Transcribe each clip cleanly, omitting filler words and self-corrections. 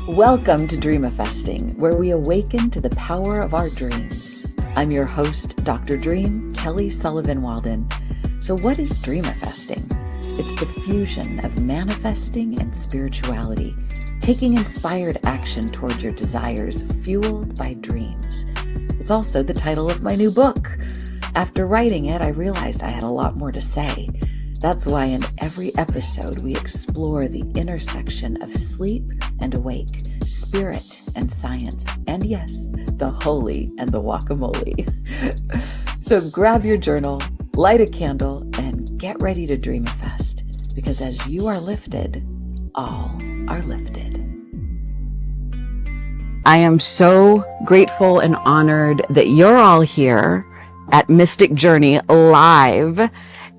Welcome to Dreamifesting, where we awaken to the power of our dreams. I'm your host, Dr. Dream, Kelly Sullivan Walden. So what is Dreamifesting? It's the fusion of manifesting and spirituality, taking inspired action toward your desires fueled by dreams. It's also the title of my new book. After writing it, I realized I had a lot more to say. That's why in every episode, we explore the intersection of sleep and awake, spirit and science, and yes, the holy and the guacamole. So grab your journal, light a candle, and get ready to Dreamifest, because as you are lifted, all are lifted. I am so grateful and honored that you're all here at Mystic Journey Live.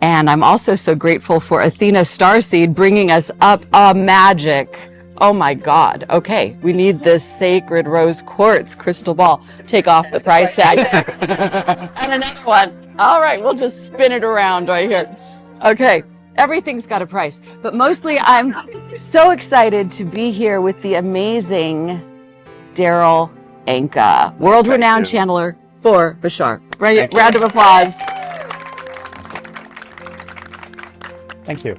And I'm also so grateful for Athena Starseed bringing us up a magic. Oh my God. Okay, we need this sacred rose quartz crystal ball. Take off the price tag. And another one. All right, we'll just spin it around right here. Okay, everything's got a price. But mostly I'm so excited to be here with the amazing Darryl Anka, world-renowned channeler for Bashar. Right, round of applause. Thank you.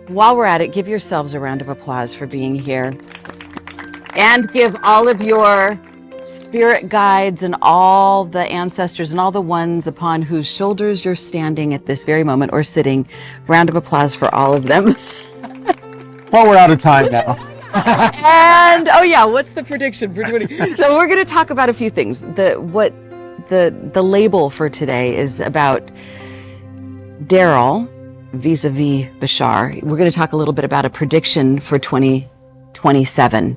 While we're at it, give yourselves a round of applause for being here. And give all of your spirit guides and all the ancestors and all the ones upon whose shoulders you're standing at this very moment or sitting. Round of applause for all of them. Well, we're out of time now. And, oh yeah, what's the prediction for 20? So we're going to talk about a few things. The label for today is about Darryl vis-a-vis Bashar. We're going to talk a little bit about a prediction for 2027.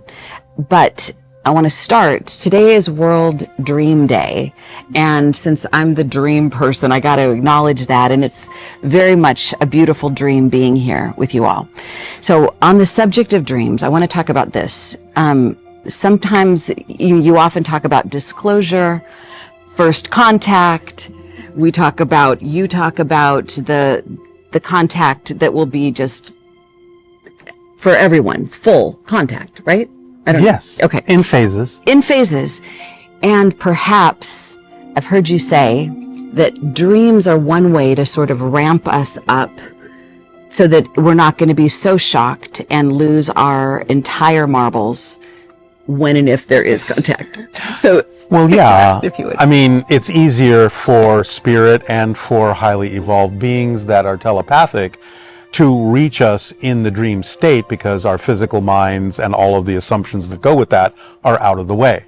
But I want to start. Today is World Dream Day. And since I'm the dream person, I got to acknowledge that. And it's very much a beautiful dream being here with you all. So on the subject of dreams, I want to talk about this. Sometimes you often talk about disclosure, first contact. You talk about the contact that will be just for everyone, full contact, right? I don't know. Okay. In phases. In phases. And perhaps I've heard you say that dreams are one way to sort of ramp us up so that we're not going to be so shocked and lose our entire marbles when and if there is contact. So, well, yeah, if you would. I mean, it's easier for spirit and for highly evolved beings that are telepathic to reach us in the dream state because our physical minds and all of the assumptions that go with that are out of the way.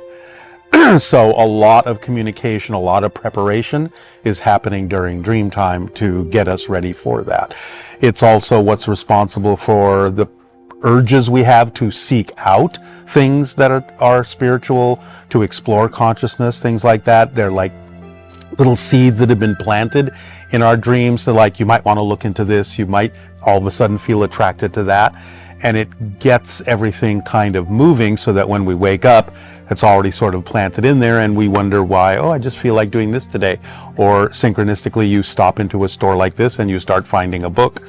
So a lot of communication, a lot of preparation is happening during dream time to get us ready for that. It's also what's responsible for the urges we have to seek out things that are spiritual, to explore consciousness, things like that. They're like little seeds that have been planted in our dreams. So like, you might want to look into this, you might all of a sudden feel attracted to that, and it gets everything kind of moving so that when we wake up, it's already sort of planted in there, and we wonder why, oh, I just feel like doing this today. Or synchronistically, you stop into a store like this and you start finding a book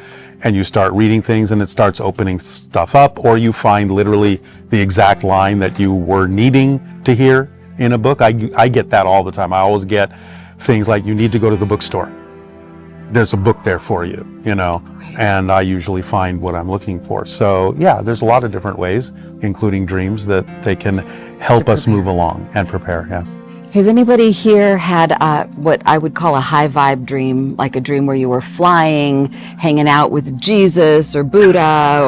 and you start reading things and it starts opening stuff up, or you find literally the exact line that you were needing to hear in a book. I get that all the time. I always get things like, you need to go to the bookstore. There's a book there for you, and I usually find what I'm looking for. So yeah, there's a lot of different ways, including dreams, that they can help us move along and prepare. Yeah. Has anybody here had what I would call a high vibe dream, like a dream where you were flying, hanging out with Jesus or Buddha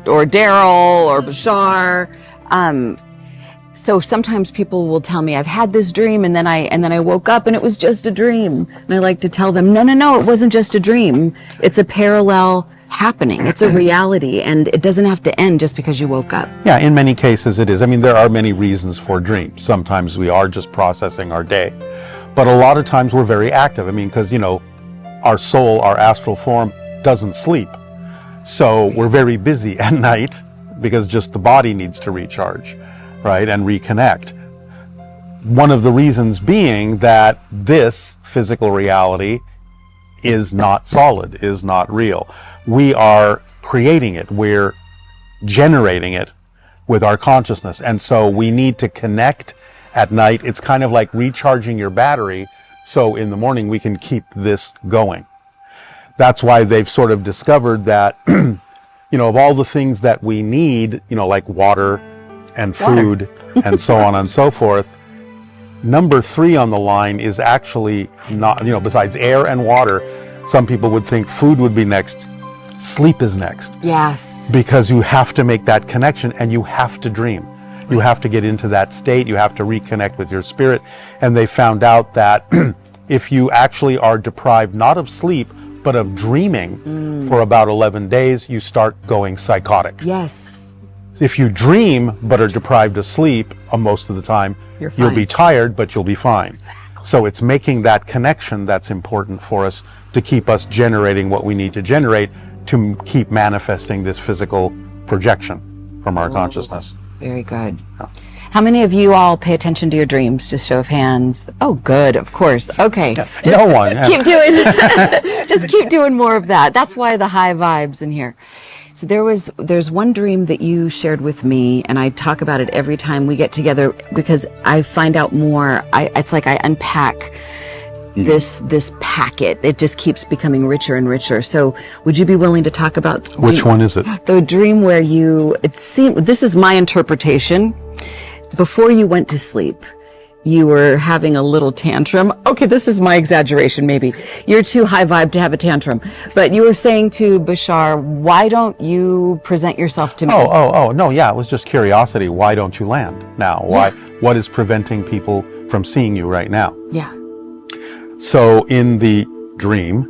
or Darryl or Bashar? So sometimes people will tell me, I've had this dream and then I woke up and it was just a dream. And I like to tell them, no, it wasn't just a dream. It's a parallel happening. It's a reality, and it doesn't have to end just because you woke up. Yeah, in many cases it is. I mean, there are many reasons for dreams. Sometimes we are just processing our day, but a lot of times we're very active. I mean, because, our soul, our astral form doesn't sleep. So we're very busy at night because just the body needs to recharge, right, and reconnect. One of the reasons being that this physical reality is not solid, is not real. We are creating it. We're generating it with our consciousness. And so we need to connect at night. It's kind of like recharging your battery, so in the morning we can keep this going. That's why they've sort of discovered that, of all the things that we need, like water and food and so on and so forth, number 3 on the line is actually not, besides air and water, some people would think food would be next. Sleep is next. Yes. Because you have to make that connection and you have to dream. You have to get into that state. You have to reconnect with your spirit. And they found out that if you actually are deprived not of sleep, but of dreaming for about 11 days, you start going psychotic. Yes. If you dream but are deprived of sleep, most of the time, you'll be tired, but you'll be fine. Exactly. So it's making that connection that's important for us to keep us generating what we need to generate to keep manifesting this physical projection from our consciousness. Very good. How many of you all pay attention to your dreams? Just show of hands. Oh, good, of course. Okay. No one. Keep doing. Just keep doing more of that. That's why the high vibes in here. So there's one dream that you shared with me, and I talk about it every time we get together because I find out more. It's like I unpack this packet. It just keeps becoming richer and richer. So would you be willing to talk about which one is it? The dream where it seemed, this is my interpretation, before you went to sleep, you were having a little tantrum. Okay, this is my exaggeration maybe. You're too high vibe to have a tantrum. But you were saying to Bashar, why don't you present yourself to me? No, yeah, it was just curiosity. Why don't you land now? What is preventing people from seeing you right now? Yeah. So in the dream,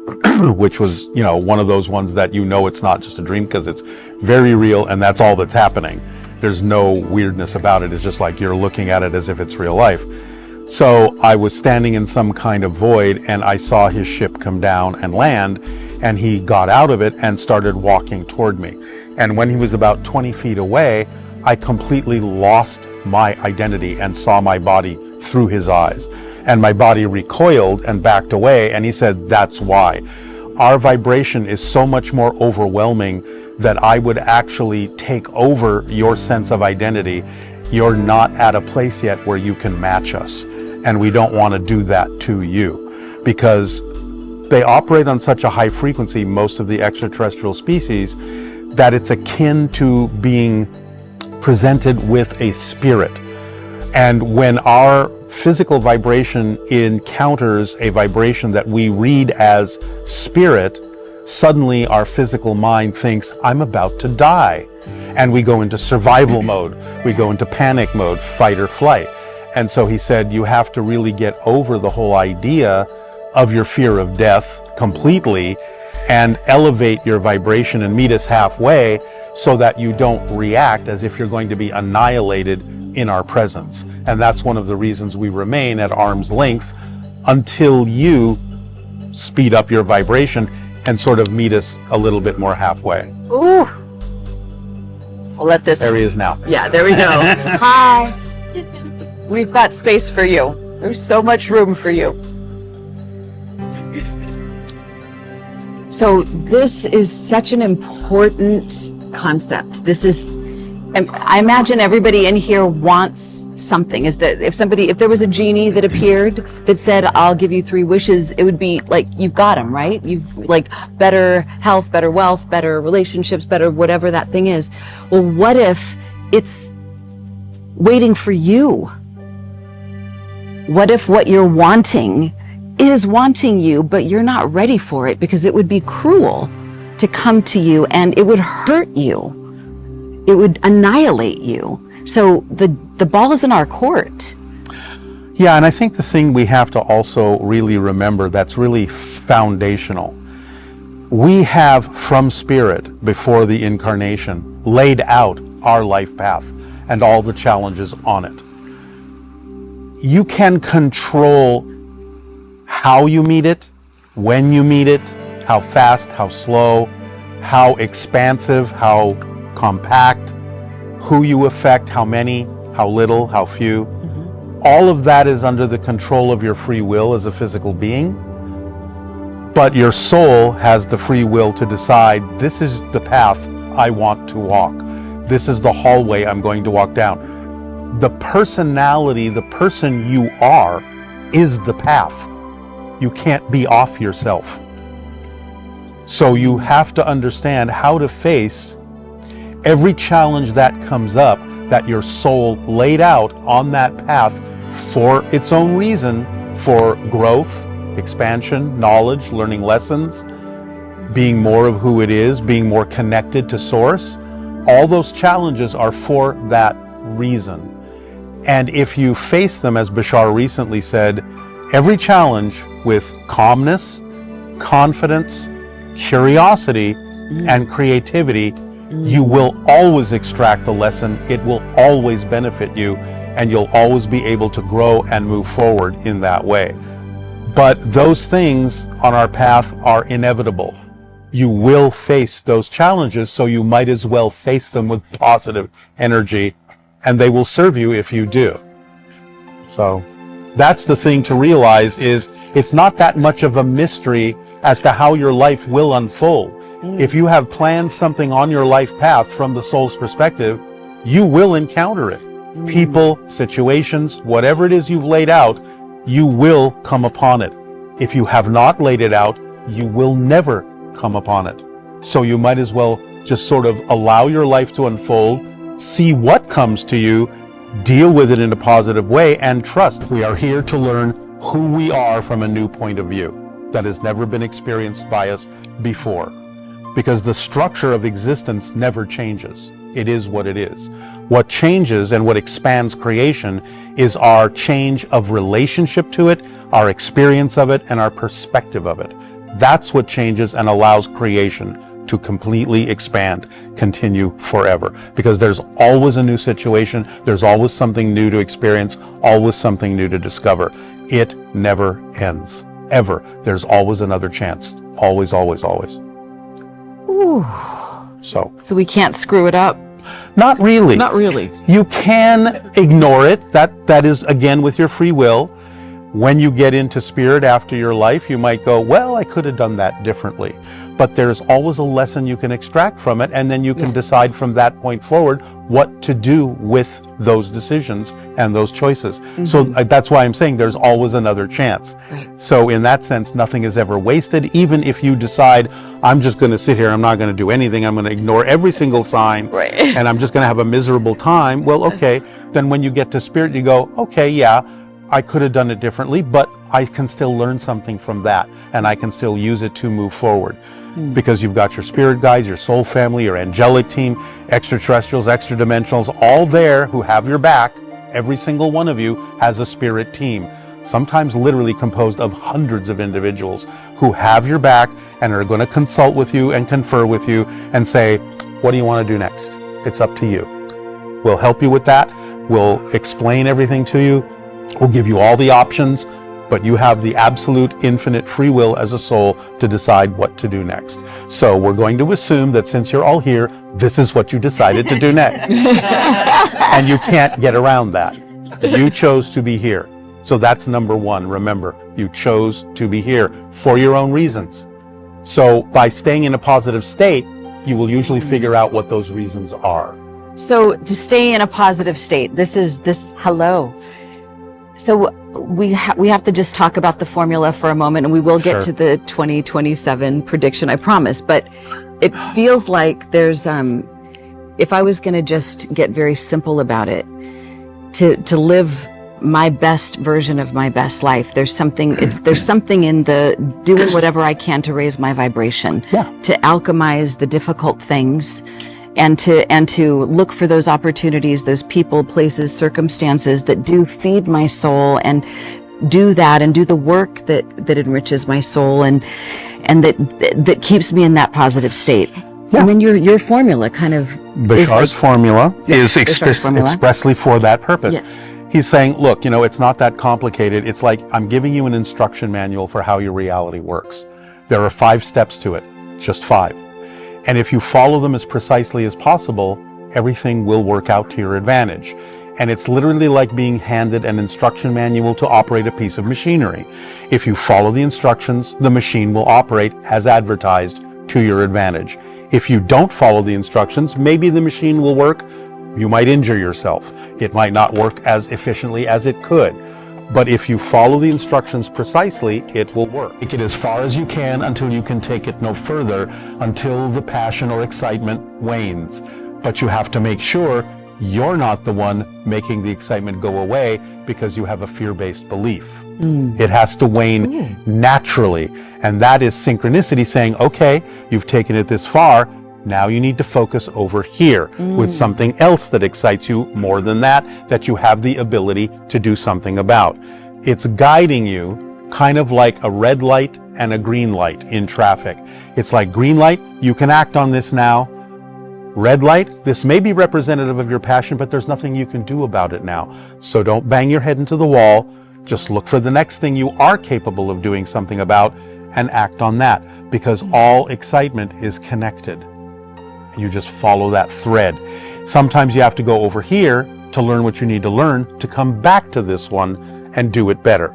which was, one of those ones that it's not just a dream because it's very real and that's all that's happening. There's no weirdness about it. It's just like you're looking at it as if it's real life. So I was standing in some kind of void and I saw his ship come down and land, and he got out of it and started walking toward me. And when he was about 20 feet away, I completely lost my identity and saw my body through his eyes. And my body recoiled and backed away, and he said, that's why. Our vibration is so much more overwhelming that I would actually take over your sense of identity. You're not at a place yet where you can match us, and we don't want to do that to you, because they operate on such a high frequency, most of the extraterrestrial species, that it's akin to being presented with a spirit. And when our physical vibration encounters a vibration that we read as spirit, suddenly our physical mind thinks, I'm about to die. And we go into survival mode. We go into panic mode, fight or flight. And so he said, you have to really get over the whole idea of your fear of death completely and elevate your vibration and meet us halfway so that you don't react as if you're going to be annihilated in our presence. And that's one of the reasons we remain at arm's length until you speed up your vibration and sort of meet us a little bit more halfway. Ooh. We'll let this. There he is now. Yeah, there we go. Hi. We've got space for you. There's so much room for you. So this is such an important concept. This is, I imagine everybody in here wants something. Is that if there was a genie that appeared that said, I'll give you 3 wishes, it would be like, you've got them, right? You've like better health, better wealth, better relationships, better whatever that thing is. Well, what if it's waiting for you? What if what you're wanting is wanting you, but you're not ready for it, because it would be cruel to come to you and it would hurt you. It would annihilate you. So the ball is in our court. Yeah, and I think the thing we have to also really remember that's really foundational, we have from spirit before the incarnation laid out our life path and all the challenges on it. You can control how you meet it, when you meet it, how fast, how slow, how expansive, how compact, who you affect, how many, how little, how few. All of that is under the control of your free will as a physical being. But your soul has the free will to decide, this is the path I want to walk. This is the hallway I'm going to walk down. The personality, the person you are, is the path. You can't be off yourself. So you have to understand how to face every challenge that comes up that your soul laid out on that path for its own reason, for growth, expansion, knowledge, learning lessons, being more of who it is, being more connected to source. All those challenges are for that reason. And if you face them, as Bashar recently said, every challenge with calmness, confidence, curiosity, and creativity, you will always extract the lesson. It will always benefit you, and you'll always be able to grow and move forward in that way. But those things on our path are inevitable. You will face those challenges, so you might as well face them with positive energy, and they will serve you if you do. So that's the thing to realize, is it's not that much of a mystery as to how your life will unfold. If you have planned something on your life path from the soul's perspective, you will encounter it. People, situations, whatever it is you've laid out, you will come upon it. If you have not laid it out, you will never come upon it. So you might as well just sort of allow your life to unfold, see what comes to you, deal with it in a positive way, and trust. We are here to learn who we are from a new point of view that has never been experienced by us before. Because the structure of existence never changes. It is what it is. What changes and what expands creation is our change of relationship to it, our experience of it, and our perspective of it. That's what changes and allows creation to completely expand, continue forever. Because there's always a new situation, there's always something new to experience, always something new to discover. It never ends, ever. There's always another chance. Always, always, always. Ooh. So we can't screw it up. Not really. Not really. You can ignore it. That is, again, with your free will. When you get into spirit after your life, you might go, well, I could have done that differently. But there's always a lesson you can extract from it, and then you can decide from that point forward what to do with those decisions and those choices. So that's why I'm saying there's always another chance. So in that sense, nothing is ever wasted. Even if you decide, I'm just going to sit here, I'm not going to do anything, I'm going to ignore every single sign, and I'm just going to have a miserable time. Well, okay, then when you get to spirit, you go, okay, yeah, I could have done it differently, but I can still learn something from that, and I can still use it to move forward. Because you've got your spirit guides, your soul family, your angelic team, extraterrestrials, extra dimensionals, all there who have your back. Every single one of you has a spirit team, sometimes literally composed of hundreds of individuals who have your back and are going to consult with you and confer with you and say, what do you want to do next? It's up to you. We'll help you with that. We'll explain everything to you. We'll give you all the options, but you have the absolute infinite free will as a soul to decide what to do next. So we're going to assume that since you're all here, this is what you decided to do next. And you can't get around that. You chose to be here. So that's number one. Remember, you chose to be here for your own reasons. So by staying in a positive state, you will usually figure out what those reasons are. So to stay in a positive state, hello. So we have to just talk about the formula for a moment, and we will get to the 2027 prediction, I promise. But it feels like there's, if I was going to just get very simple about it, to live my best version of my best life, there's something in the doing whatever I can to raise my vibration, to alchemize the difficult things, and to look for those opportunities, those people, places, circumstances that do feed my soul, and do that and do the work that enriches my soul and that keeps me in that positive state. And then your formula kind of Bashar's formula is expressly for that purpose. He's saying, look, it's not that complicated. It's like I'm giving you an instruction manual for how your reality works. There are 5 steps to it, just 5. And if you follow them as precisely as possible, everything will work out to your advantage. And it's literally like being handed an instruction manual to operate a piece of machinery. If you follow the instructions, the machine will operate as advertised to your advantage. If you don't follow the instructions, maybe the machine will work. You might injure yourself. It might not work as efficiently as it could. But if you follow the instructions precisely, it will work. Take it as far as you can until you can take it no further, until the passion or excitement wanes. But you have to make sure you're not the one making the excitement go away because you have a fear-based belief. It has to wane naturally. And that is synchronicity saying, okay, you've taken it this far, now you need to focus over here with something else that excites you more than that you have the ability to do something about. It's guiding you kind of like a red light and a green light in traffic. It's like green light, you can act on this now. Red light, this may be representative of your passion, but there's nothing you can do about it now. So don't bang your head into the wall. Just look for the next thing you are capable of doing something about and act on that, because all excitement is connected. You just follow that thread. Sometimes you have to go over here to learn what you need to learn to come back to this one and do it better.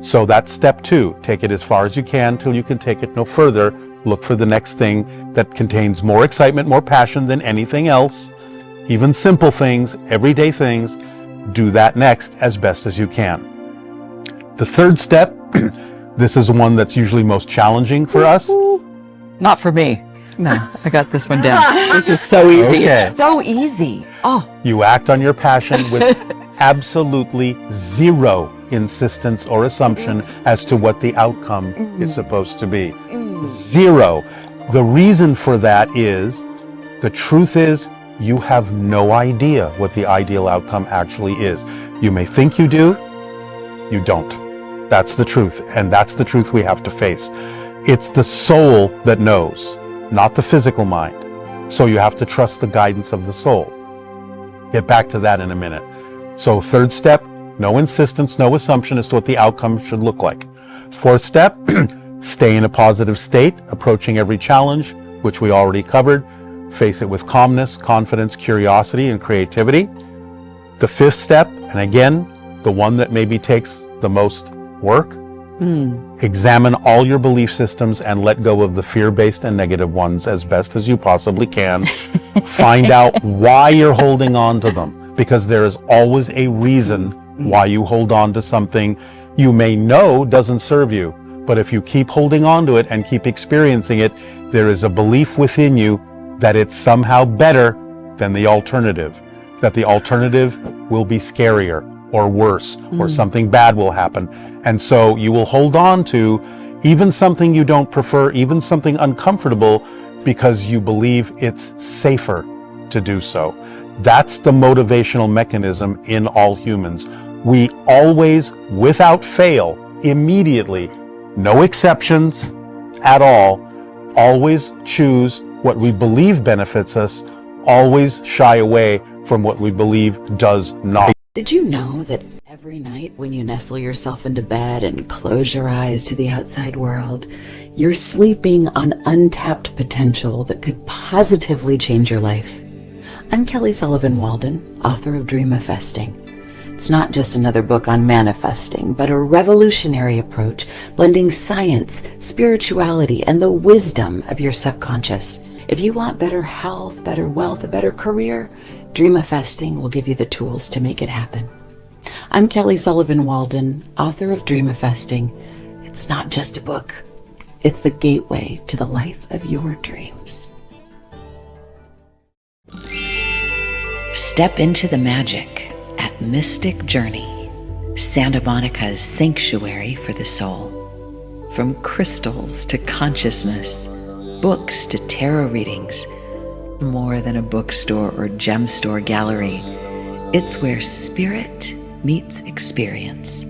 So that's step 2. Take it as far as you can till you can take it no further. Look for the next thing that contains more excitement, more passion than anything else. Even simple things, everyday things, do that next as best as you can. The third step, this is one that's usually most challenging for us. Not for me. No, I got this one down. This is so easy. Okay. It's so easy. Oh, You act on your passion with absolutely zero insistence or assumption as to what the outcome is supposed to be. Zero. The reason for that is, the truth is, you have no idea what the ideal outcome actually is. You may think you do, you don't. That's the truth, and that's the truth we have to face. It's the soul that knows, not the physical mind. So you have to trust the guidance of the soul. Get back to that in a minute. So third step, no insistence, no assumption as to what the outcome should look like. Fourth step, stay in a positive state, approaching every challenge, which we already covered. Face it with calmness, confidence, curiosity, and creativity. The fifth step, and again, the one that maybe takes the most work, examine all your belief systems and let go of the fear-based and negative ones as best as you possibly can. Find out why you're holding on to them, because there is always a reason why you hold on to something you may know doesn't serve you. But if you keep holding on to it and keep experiencing it, there is a belief within you that it's somehow better than the alternative, that the alternative will be scarier or worse, or something bad will happen. And so you will hold on to even something you don't prefer, even something uncomfortable, because you believe it's safer to do so. That's the motivational mechanism in all humans. We always, without fail, immediately, no exceptions at all, always choose what we believe benefits us, always shy away from what we believe does not. Did you know that every night when you nestle yourself into bed and close your eyes to the outside world, you're sleeping on untapped potential that could positively change your life? I'm Kelly Sullivan Walden, author of Dreamifesting. It's not just another book on manifesting, but a revolutionary approach blending science, spirituality, and the wisdom of your subconscious. If you want better health, better wealth, a better career, Dreamifesting will give you the tools to make it happen. I'm Kelly Sullivan Walden, author of Dreamifesting. It's not just a book. It's the gateway to the life of your dreams. Step into the magic at Mystic Journey, Santa Monica's sanctuary for the soul. From crystals to consciousness, books to tarot readings, more than a bookstore or gem store gallery, it's where spirit meets experience.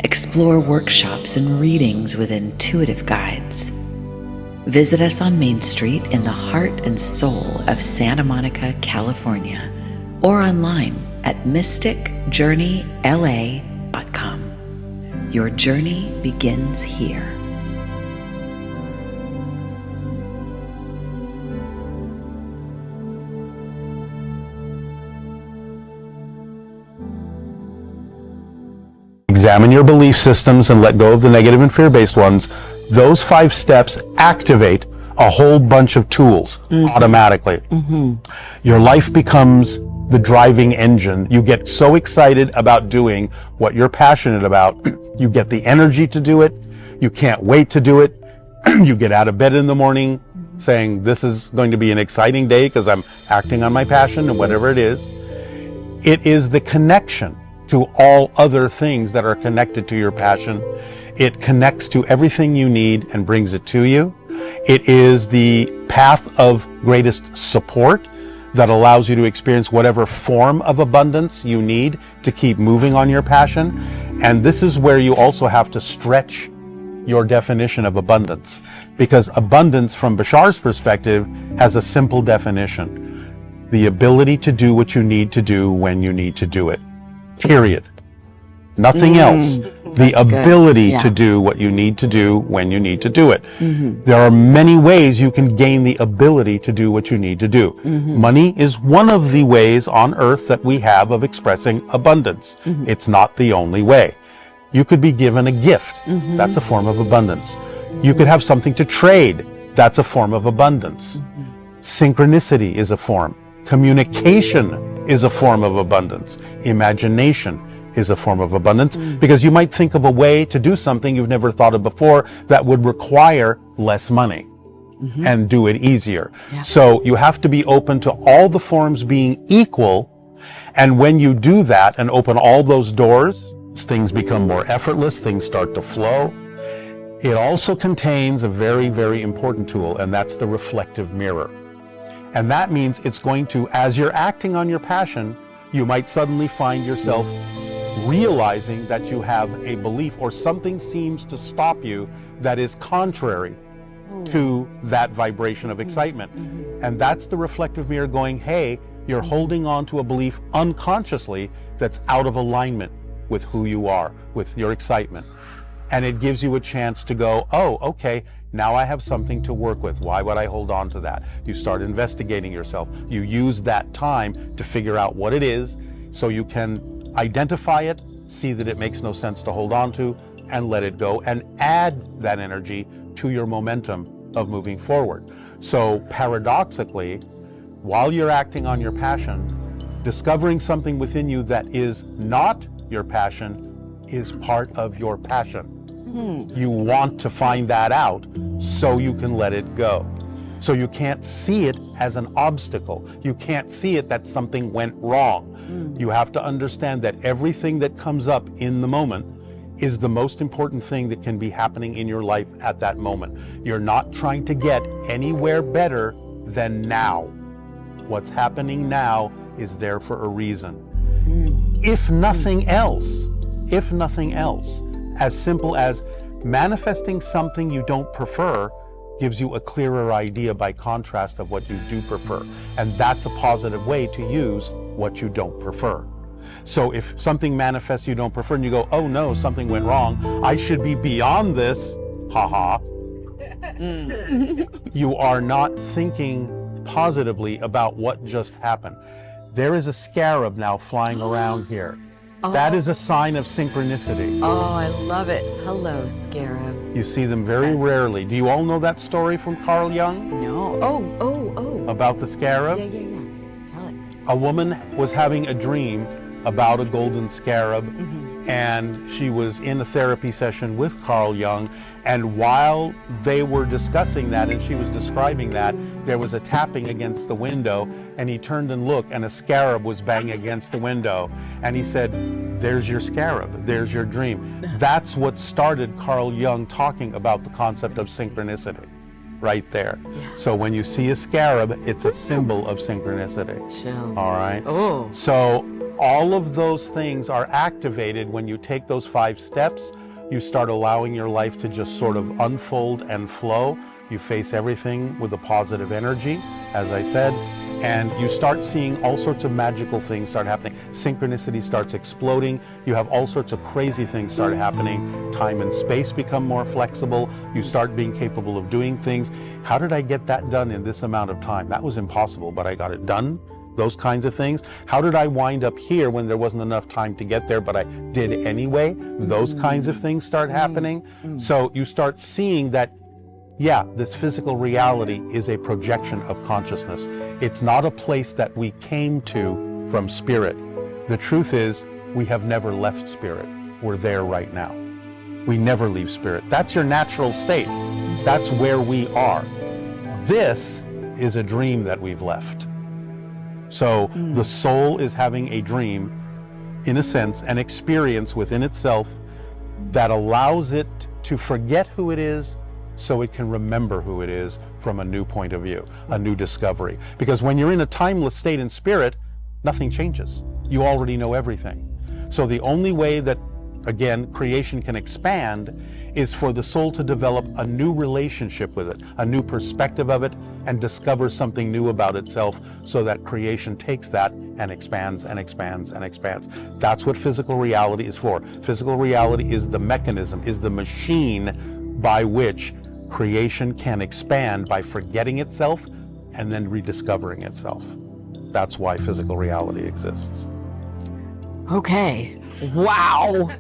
Explore workshops and readings with intuitive guides. Visit us on Main Street in the heart and soul of Santa Monica, California, or online at mysticjourneyla.com. Your journey begins here. Examine your belief systems and let go of the negative and fear-based ones. Those 5 steps activate a whole bunch of tools automatically. Your life becomes the driving engine. You get so excited about doing what you're passionate about. You get the energy to do it. You can't wait to do it. You get out of bed in the morning saying, this is going to be an exciting day because I'm acting on my passion and whatever it is. It is the connection to all other things that are connected to your passion. It connects to everything you need and brings it to you. It is the path of greatest support that allows you to experience whatever form of abundance you need to keep moving on your passion. And this is where you also have to stretch your definition of abundance, because abundance from Bashar's perspective has a simple definition: the ability to do what you need to do when you need to do it, period. Nothing else. The ability to do what you need to do when you need to do it. There are many ways you can gain the ability to do what you need to do. Money is one of the ways on earth that we have of expressing abundance. It's not the only way. You could be given a gift. That's a form of abundance. You could have something to trade. That's a form of abundance. Synchronicity is a form. Communication is a form of abundance. Imagination is a form of abundance, because you might think of a way to do something you've never thought of before that would require less money and do it easier. So you have to be open to all the forms being equal. And when you do that and open all those doors, things become more effortless, things start to flow. It also contains a very, very important tool, and that's the reflective mirror. And that means it's going to, as you're acting on your passion, you might suddenly find yourself realizing that you have a belief or something seems to stop you that is contrary to that vibration of excitement. And that's the reflective mirror going, hey, you're holding on to a belief unconsciously that's out of alignment with who you are, with your excitement. And it gives you a chance to go, oh, okay, now I have something to work with. Why would I hold on to that? You start investigating yourself. You use that time to figure out what it is so you can identify it, see that it makes no sense to hold on to, and let it go, and add that energy to your momentum of moving forward. So paradoxically, while you're acting on your passion, discovering something within you that is not your passion is part of your passion. You want to find that out so you can let it go. So you can't see it as an obstacle. You can't see it that something went wrong. You have to understand that everything that comes up in the moment is the most important thing that can be happening in your life at that moment. You're not trying to get anywhere better than now. What's happening now is there for a reason. If nothing else, as simple as manifesting something you don't prefer gives you a clearer idea by contrast of what you do prefer. And that's a positive way to use what you don't prefer. So if something manifests you don't prefer and you go, oh no, something went wrong, I should be beyond this, haha. You are not thinking positively about what just happened. There is a scarab now flying around here. That is a sign of synchronicity. Oh, I love it. Hello, scarab. You see them very rarely. Do you all know that story from Carl Jung? No. Oh. About the scarab? Yeah. Tell it. A woman was having a dream about a golden scarab, and she was in a therapy session with Carl Jung, and while they were discussing that and she was describing that, there was a tapping against the window, and he turned and looked, and a scarab was banging against the window, and he said, there's your scarab, there's your dream. That's what started Carl Jung talking about the concept of synchronicity, right there. So when you see a scarab, it's a symbol of synchronicity. Chills. All right? Oh. So all of those things are activated when you take those 5 steps. You start allowing your life to just sort of unfold and flow. You face everything with a positive energy, as I said, and you start seeing all sorts of magical things start happening. Synchronicity starts exploding. You have all sorts of crazy things start happening. Time and space become more flexible. You start being capable of doing things. How did I get that done in this amount of time? That was impossible, but I got it done. Those kinds of things. How did I wind up here when there wasn't enough time to get there, but I did anyway? Those kinds of things start happening. So you start seeing that yeah, this physical reality is a projection of consciousness. It's not a place that we came to from spirit. The truth is, we have never left spirit. We're there right now. We never leave spirit. That's your natural state. That's where we are. This is a dream that we've left. So the soul is having a dream, in a sense, an experience within itself that allows it to forget who it is so it can remember who it is from a new point of view, a new discovery. Because when you're in a timeless state in spirit, nothing changes. You already know everything. So the only way that, again, creation can expand is for the soul to develop a new relationship with it, a new perspective of it, and discover something new about itself, so that creation takes that and expands and expands and expands. That's what physical reality is for. Physical reality is the mechanism, is the machine by which creation can expand by forgetting itself and then rediscovering itself. That's why physical reality exists. Okay. Wow.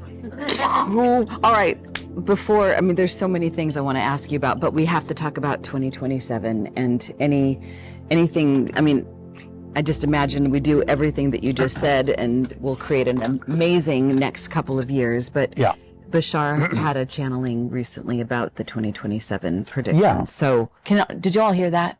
All right. Before, I mean, there's so many things I want to ask you about, but we have to talk about 2027 and anything. I mean, I just imagine we do everything that you just said and we'll create an amazing next couple of years. But Yeah. Bashar had a channeling recently about the 2027 prediction. Yeah. So did you all hear that?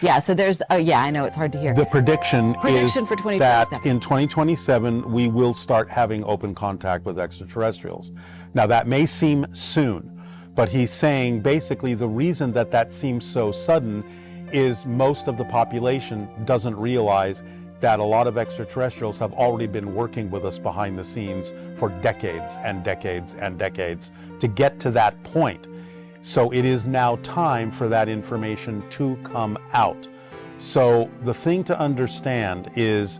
Yeah, so there's, oh yeah, I know it's hard to hear. The prediction is for 2027. that in 2027, we will start having open contact with extraterrestrials. Now that may seem soon, but he's saying basically the reason that that seems so sudden is most of the population doesn't realize that a lot of extraterrestrials have already been working with us behind the scenes for decades and decades and decades to get to that point. So it is now time for that information to come out. So the thing to understand is,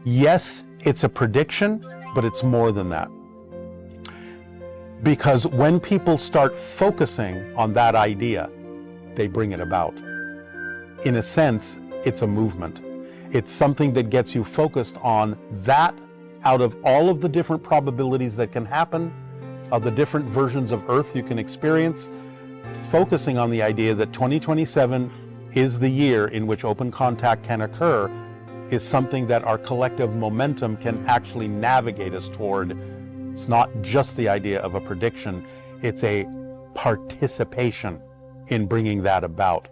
yes, it's a prediction, but it's more than that. Because when people start focusing on that idea, they bring it about. In a sense, it's a movement. It's something that gets you focused on that out of all of the different probabilities that can happen, of the different versions of Earth you can experience, focusing on the idea that 2027 is the year in which open contact can occur is something that our collective momentum can actually navigate us toward. It's not just the idea of a prediction, it's a participation in bringing that about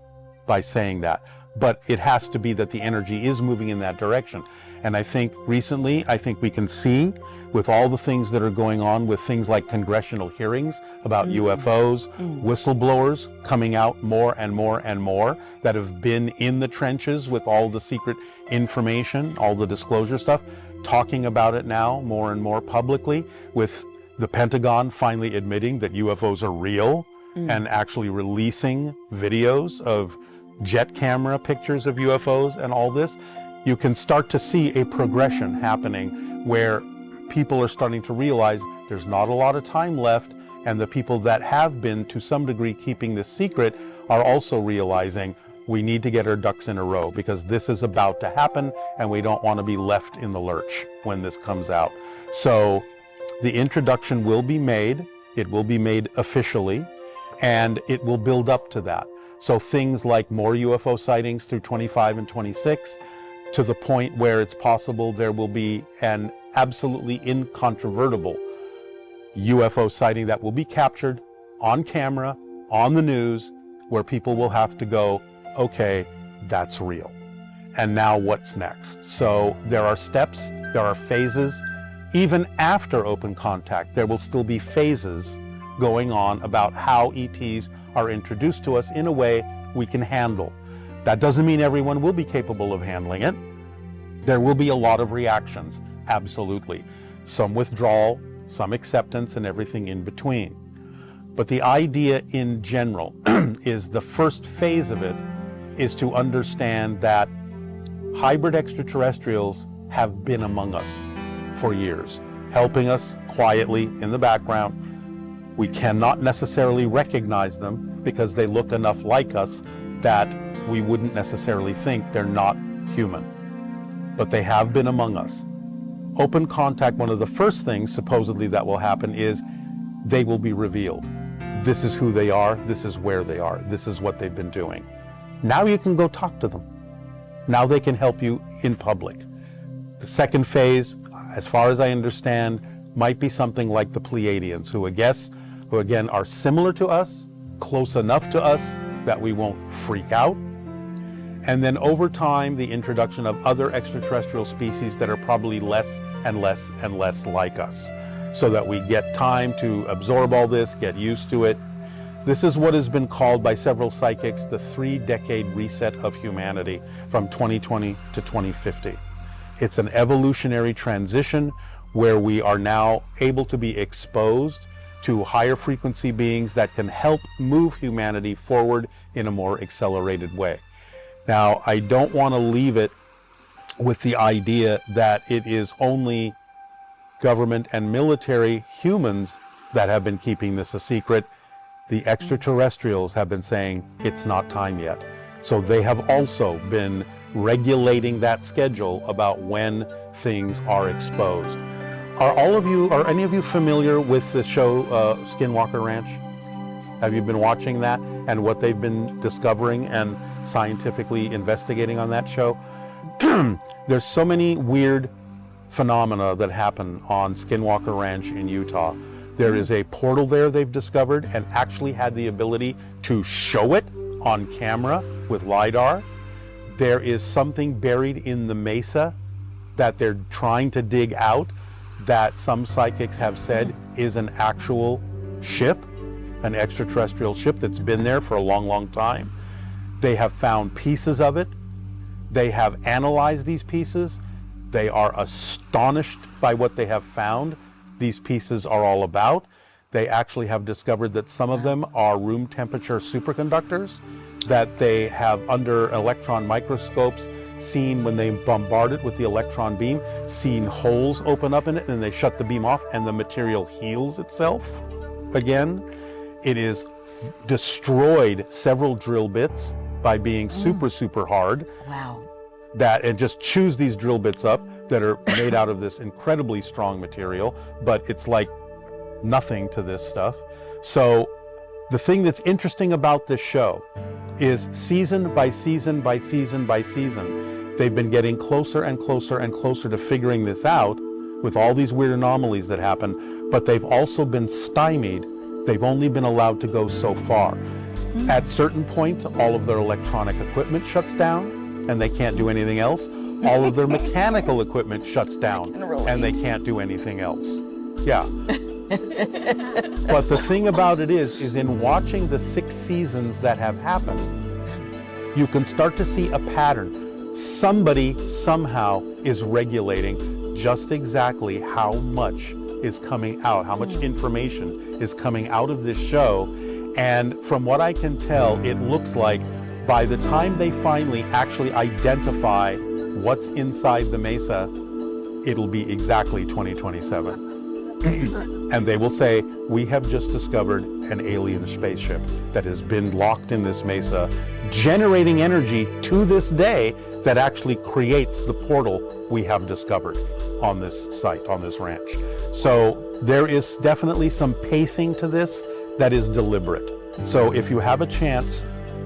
by saying that. But it has to be that the energy is moving in that direction. And I think recently, we can see with all the things that are going on with things like congressional hearings about UFOs, whistleblowers coming out more and more and more that have been in the trenches with all the secret information, all the disclosure stuff, talking about it now more and more publicly, with the Pentagon finally admitting that UFOs are real and actually releasing videos of jet camera pictures of UFOs and all this. You can start to see a progression happening where people are starting to realize there's not a lot of time left, and the people that have been to some degree keeping this secret are also realizing we need to get our ducks in a row, because this is about to happen and we don't want to be left in the lurch when this comes out. So the introduction will be made, it will be made officially, and it will build up to that. So things like more UFO sightings through 25 and 26, to the point where it's possible there will be an absolutely incontrovertible UFO sighting that will be captured on camera, on the news, where people will have to go, okay, that's real. And now what's next? So there are steps, there are phases. Even after open contact, there will still be phases going on about how ETs are introduced to us in a way we can handle. That doesn't mean everyone will be capable of handling it. There will be a lot of reactions, absolutely. Some withdrawal, some acceptance, and everything in between. But the idea in general is the first phase of it is to understand that hybrid extraterrestrials have been among us for years, helping us quietly in the background. We cannot necessarily recognize them because they look enough like us that we wouldn't necessarily think they're not human. But they have been among us. Open contact, one of the first things supposedly that will happen is they will be revealed. This is who they are. This is where they are. This is what they've been doing. Now you can go talk to them. Now they can help you in public. The second phase, as far as I understand, might be something like the Pleiadians, who again are similar to us, close enough to us that we won't freak out. And then over time, the introduction of other extraterrestrial species that are probably less and less and less like us, so that we get time to absorb all this, get used to it. This is what has been called by several psychics the 3-decade reset of humanity from 2020 to 2050. It's an evolutionary transition where we are now able to be exposed to higher frequency beings that can help move humanity forward in a more accelerated way. Now, I don't want to leave it with the idea that it is only government and military humans that have been keeping this a secret. The extraterrestrials have been saying it's not time yet. So they have also been regulating that schedule about when things are exposed. Are any of you familiar with the show Skinwalker Ranch? Have you been watching that and what they've been discovering and scientifically investigating on that show? There's so many weird phenomena that happen on Skinwalker Ranch in Utah. There is a portal there they've discovered and actually had the ability to show it on camera with LiDAR. There is something buried in the mesa that they're trying to dig out that some psychics have said is an actual ship, an extraterrestrial ship that's been there for a long, long time. They have found pieces of it. They have analyzed these pieces. They are astonished by what they have found these pieces are all about. They actually have discovered that some of them are room temperature superconductors that they have under electron microscopes seen when they bombard it with the electron beam, seen holes open up in it, and they shut the beam off and the material heals itself again. It is destroyed several drill bits by being super hard. Wow. And just chews these drill bits up that are made out of this incredibly strong material, but it's like nothing to this stuff. So the thing that's interesting about this show is season by season by season by season, they've been getting closer and closer and closer to figuring this out with all these weird anomalies that happen, but they've also been stymied. They've only been allowed to go so far. At certain points, all of their electronic equipment shuts down and they can't do anything else. All of their mechanical equipment shuts down and they can't do anything else. Yeah. But the thing about it is in watching the 6 seasons that have happened, you can start to see a pattern. Somebody somehow is regulating just exactly how much is coming out, how much information is coming out of this show. And from what I can tell, it looks like by the time they finally actually identify what's inside the mesa, it'll be exactly 2027. And they will say, we have just discovered an alien spaceship that has been locked in this mesa, generating energy to this day that actually creates the portal we have discovered on this site, on this ranch. So there is definitely some pacing to this that is deliberate. So if you have a chance,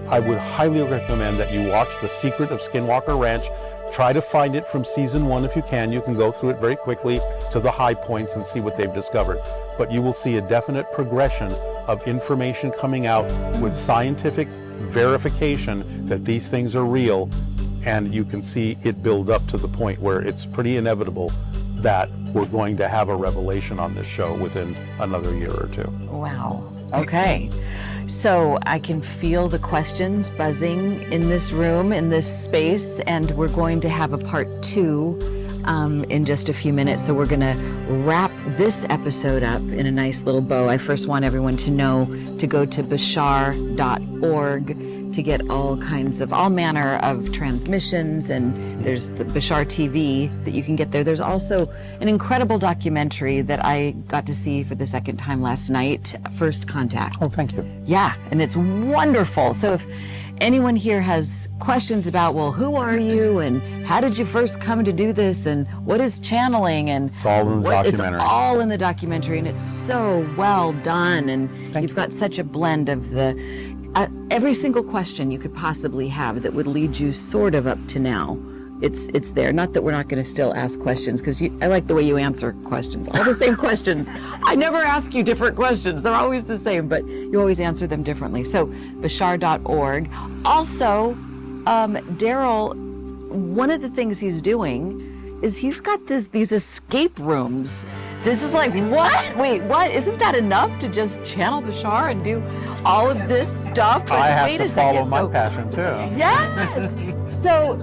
I would highly recommend that you watch The Secret of Skinwalker Ranch. Try to find it from season 1 if you can. You can go through it very quickly to the high points and see what they've discovered. But you will see a definite progression of information coming out with scientific verification that these things are real, and you can see it build up to the point where it's pretty inevitable that we're going to have a revelation on this show within another year or two. Wow. Okay. So I can feel the questions buzzing in this room, in this space, and we're going to have a part 2 in just a few minutes. So we're going to wrap this episode up in a nice little bow. I first want everyone to know to go to bashar.org to get all manner of transmissions, and there's the Bashar TV that you can get there. There's also an incredible documentary that I got to see for the second time last night, First Contact. Oh, thank you. Yeah, and it's wonderful. So anyone here has questions about, well, who are you and how did you first come to do this and what is channeling, and it's all in the documentary. It's all in the documentary, and it's so well done, and you've got such a blend of the every single question you could possibly have that would lead you sort of up to now. It's there. Not that we're not going to still ask questions, because I like the way you answer questions. All the same questions. I never ask you different questions. They're always the same, but you always answer them differently. So bashar.org. Also, Darryl, one of the things he's doing is he's got these escape rooms. This is like, what? Wait, what? Isn't that enough to just channel Bashar and do all of this stuff? Like, I have wait to a second. follow my passion too. Yes. So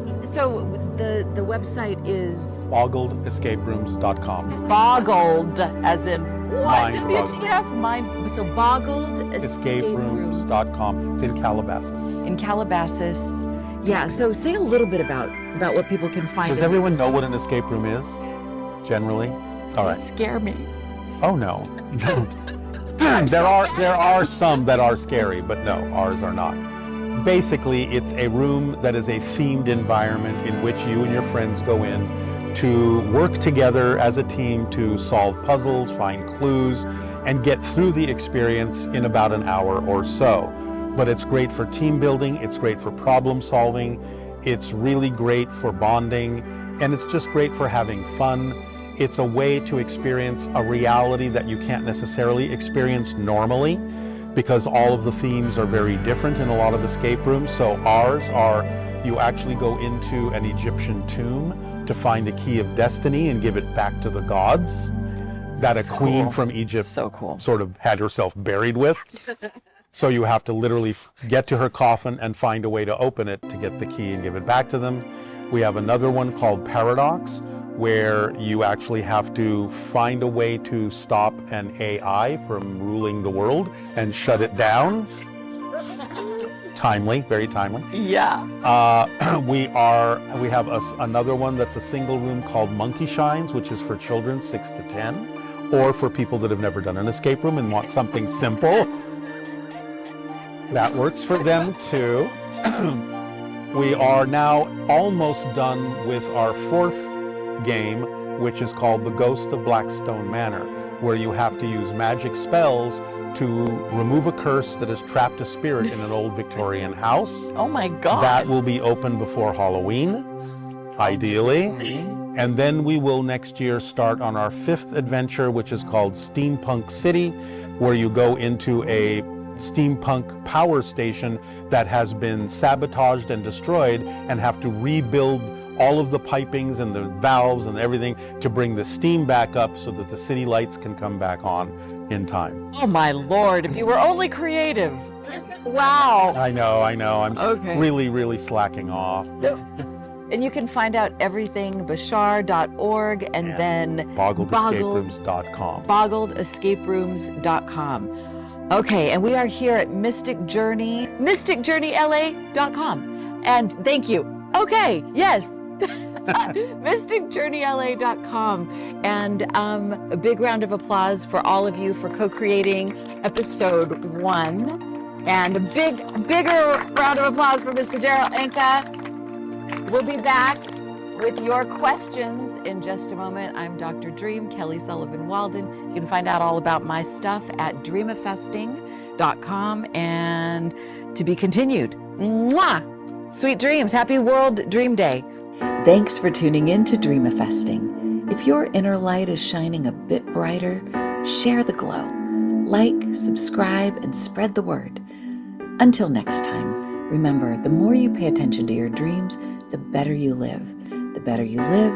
the website is boggledescaperooms.com. boggled, as in what? Mind WTF? Mind. So boggled escaperooms.com. It's in Calabasas. In Calabasas. Yeah. So say a little bit about what people can find. Does everyone know what an escape room is? Generally. All right. Scare me. Oh no. there are some that are scary, but no, ours are not. Basically, it's a room that is a themed environment in which you and your friends go in to work together as a team to solve puzzles, find clues, and get through the experience in about an hour or so. But it's great for team building, it's great for problem solving, it's really great for bonding, and it's just great for having fun. It's a way to experience a reality that you can't necessarily experience normally, because all of the themes are very different in a lot of escape rooms. So ours are, you actually go into an Egyptian tomb to find the key of destiny and give it back to the gods that a queen from Egypt sort of had herself buried with. So you have to literally get to her coffin and find a way to open it to get the key and give it back to them. We have another one called Paradox, where you actually have to find a way to stop an AI from ruling the world and shut it down. Timely, very timely. Yeah. We have another one that's a single room called Monkey Shines, which is for children 6 to 10, or for people that have never done an escape room and want something simple. That works for them too. We are now almost done with our 4th game, which is called The Ghost of Blackstone Manor, where you have to use magic spells to remove a curse that has trapped a spirit in an old Victorian house. Oh my God. That will be open before Halloween, ideally. And then we will next year start on our 5th adventure, which is called Steampunk City, where you go into a steampunk power station that has been sabotaged and destroyed and have to rebuild all of the pipings and the valves and everything to bring the steam back up so that the city lights can come back on in time. Oh my Lord, if you were only creative. Wow. I know. I'm really, really slacking off. And you can find out everything, bashar.org and then boggledescaperooms.com. boggledescaperooms.com. Okay, and we are here at mysticjourneyla.com. And thank you. Okay, yes. mysticjourneyla.com. And a big round of applause for all of you for co-creating episode 1. And a bigger round of applause for Mr. Darryl Anka. We'll be back with your questions in just a moment. I'm Dr. Dream, Kelly Sullivan Walden. You can find out all about my stuff at dreamifesting.com, and to be continued. Mwah! Sweet dreams. Happy World Dream Day. Thanks for tuning in to Dreamifesting. If your inner light is shining a bit brighter, share the glow. Like, subscribe, and spread the word. Until next time, remember, the more you pay attention to your dreams, the better you live. The better you live,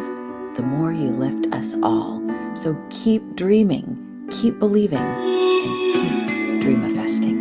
the more you lift us all. So keep dreaming, keep believing, and keep dreamifesting.